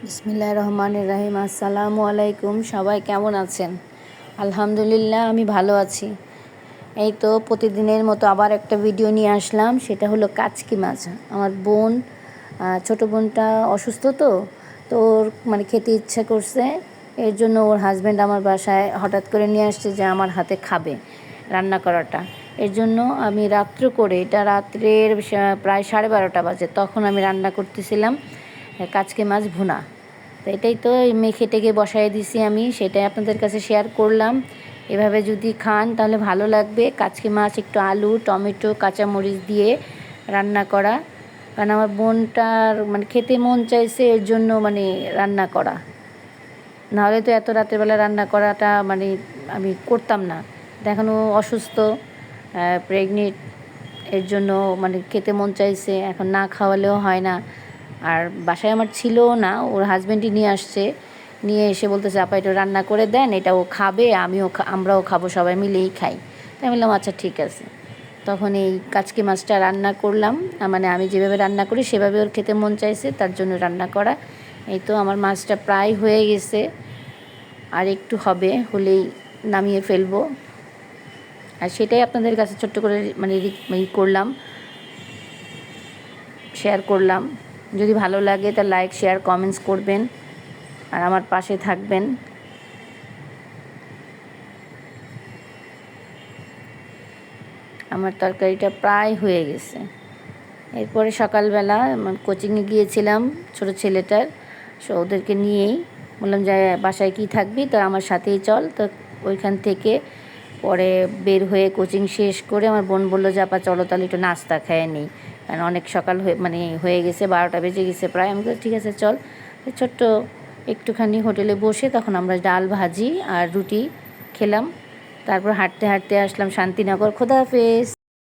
বিসমিল্লাহির রহমানির রহিম। আসসালামু আলাইকুম। সবাই কেমন আছেন? আলহামদুলিল্লাহ, আমি ভালো আছি। এই তো প্রতিদিনের মতো আবার একটা ভিডিও নিয়ে আসলাম। সেটা হলো কাচকি মাছ। আমার বোন, ছোটো বোনটা অসুস্থ, তো ওর মানে খেতে ইচ্ছা করছে। এর জন্য ওর হাজব্যান্ড আমার বাসায় হঠাৎ করে নিয়ে আসছে যে আমার হাতে খাবে রান্না করাটা। এর জন্য আমি এটা রাত্রের প্রায় 12:30 বাজে, তখন আমি রান্না করতেছিলাম কাচকি মাছ ভুনা। তো এটাই তো মেখে টেকে বসাই দিছি আমি, সেটাই আপনাদের কাছে শেয়ার করলাম। এভাবে যদি খান তাহলে ভালো লাগবে। কাচকি মাছ একটু আলু, টমেটো, কাঁচামরিচ দিয়ে রান্না করা, কারণ আমার বোনটার মানে খেতে মন চাইছে, এর জন্য মানে রান্না করা। নাহলে তো এত রাতেরবেলা রান্না করাটা মানে আমি করতাম না। এখনও অসুস্থ, প্রেগনেন্ট, এর জন্য মানে খেতে মন চাইছে, এখন না খাওয়ালেও হয় না। আর বাসায় আমার ছিলও না, ওর হাজব্যান্ডই নিয়ে আসছে। নিয়ে এসে বলতেছে, আপা এটা রান্না করে দেন, এটা ও খাবে, আমরাও খাবো, সবাই মিলেই খাই। তাই আমি বললাম আচ্ছা ঠিক আছে। তখন এই কাচকি মাছটা রান্না করলাম, মানে আমি যেভাবে রান্না করি সেভাবে ওর খেতে মন চাইছে, তার জন্য রান্না করা। এই তো আমার মাছটা প্রায় হয়ে গেছে, আর একটু হলেই নামিয়ে ফেলবো। আর সেটাই আপনাদের কাছে ছোট্ট করে মানে করলাম, শেয়ার করলাম। যদি ভালো লাগে তা লাইক, শেয়ার, কমেন্টস করবেন আর আমার পাশে থাকবেন। আমার তরকারিটা প্রায় হয়ে গেছে। এরপরে সকালবেলা কোচিংয়ে গিয়েছিলাম ছোটো ছেলেটার, ওদেরকে নিয়েই বললাম যে বাসায় কি থাকবি, তো আমার সাথেই চল। তো ওইখান থেকে পরে বের হয়ে কোচিং শেষ করে আমার বোন বললো যে আপা চলো তাহলে একটু নাস্তা খেয়ে নিই, কারণ অনেক সকাল হয়ে গেছে, 12টা বেজে গেছে প্রায়। আমি বলছি ঠিক আছে চল। ছোট্ট একটুখানি হোটেলে বসে তখন আমরা ডাল, ভাজি আর রুটি খেলাম। তারপর হাঁটতে হাঁটতে আসলাম শান্তিনগর। খোদা হাফেজ।